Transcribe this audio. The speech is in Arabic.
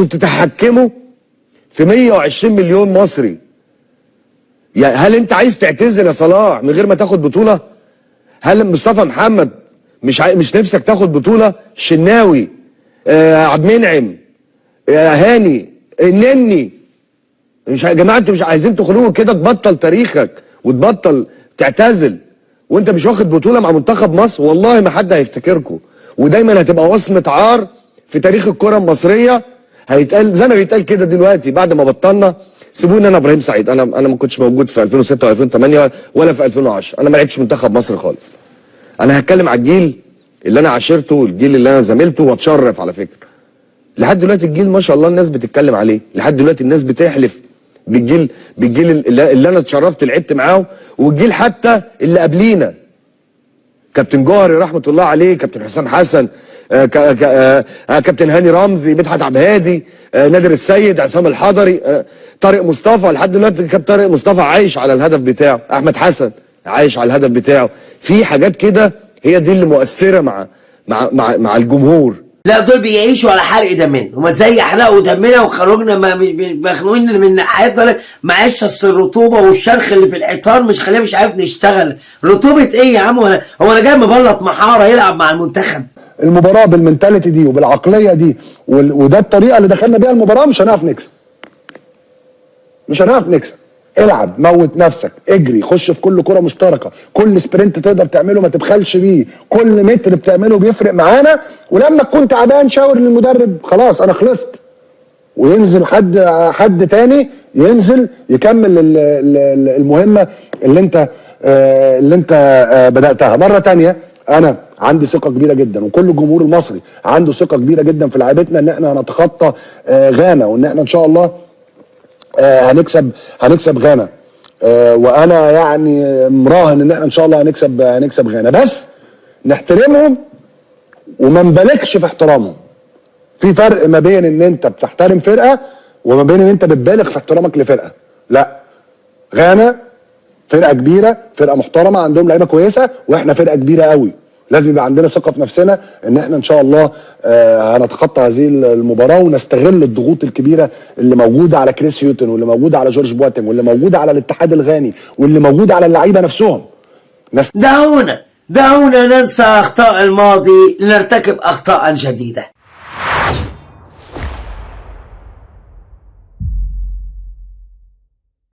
انتوا بتتحكموا في 120 مليون مصري. يعني هل انت عايز تعتزل يا صلاح من غير ما تاخد بطوله؟ هل مصطفى محمد مش نفسك تاخد بطوله؟ الشناوي، عبد المنعم، هاني، النني، مش يا جماعه انتوا مش عايزين تخرجوا كده تبطل تاريخك وتبطل تعتزل وانت مش واخد بطوله مع منتخب مصر؟ والله ما حد هيفتكركم، ودايما هتبقى وصمه عار في تاريخ الكره المصريه. هيتقال زي ما بيتقال كده دلوقتي بعد ما بطلنا. سيبوني انا ابراهيم سعيد، انا ما كنتش موجود في 2006 و2008 ولا في 2010، انا ما لعبتش منتخب مصر خالص. انا هتكلم على الجيل اللي انا عاشرته والجيل اللي انا زميلته واتشرف على فكره. لحد دلوقتي الجيل ما شاء الله الناس بتتكلم عليه، لحد دلوقتي الناس بتحلف بالجيل اللي انا اتشرفت لعبت معاه، والجيل حتى اللي قبلينا. كابتن جوهري رحمه الله عليه، كابتن حسام حسن، كابتن هاني رمزي، مدحت عبد الهادي، نادر السيد، عصام الحضري، طارق مصطفى. لحد دلوقتي كابتن طارق مصطفى عايش على الهدف بتاعه، احمد حسن عايش على الهدف بتاعه. في حاجات كده هي دي اللي مؤثره مع الجمهور. لا دول بيعيشوا على حرق دمنا، هما ازاي يحرقوا دمنا وخرجنا مخنوقين من حياتنا. معلش اصل الرطوبه والشرخ اللي في الحيطان مش خلينا مش عارف نشتغل. رطوبه ايه يا عم؟ هو انا جاي مبلط محاره يلعب مع المنتخب؟ المباراه بالمنتاليتي دي وبالعقليه دي وده الطريقه اللي دخلنا بيها المباراه، مش هنعرف نكسب. مش هنعرف نكسب. العب، موت نفسك، اجري، خش في كل كره مشتركه، كل سبرنت تقدر تعمله ما تبخلش بيه، كل متر بتعمله بيفرق معانا. ولما تكون تعبان شاور للمدرب خلاص انا خلصت، وينزل حد تاني ينزل يكمل المهمه اللي انت بداتها مره تانيه. انا عندي ثقه كبيره جدا، وكل الجمهور المصري عنده ثقه كبيره جدا في لعيبتنا ان احنا هنتخطى غانا، وان احنا ان شاء الله هنكسب غانا. وانا يعني مراهن ان احنا ان شاء الله هنكسب غانا، بس نحترمهم وما نبالغش في احترامهم. في فرق ما بين ان انت بتحترم فرقه وما بين ان انت بتبالغ في احترامك لفرقه. لا، غانا فرقه كبيره، فرقه محترمه، عندهم لعيبه كويسه، واحنا فرقه كبيره قوي. لازم يبقى عندنا ثقه في نفسنا ان احنا ان شاء الله هنتخطى هذه المباراه، ونستغل الضغوط الكبيره اللي موجوده على كريس هيوتن، واللي موجوده على جورج بواتينج، واللي موجوده على الاتحاد الغاني، واللي موجوده على اللعيبه نفسهم. دعونا ننسى اخطاء الماضي لنرتكب اخطاء جديده.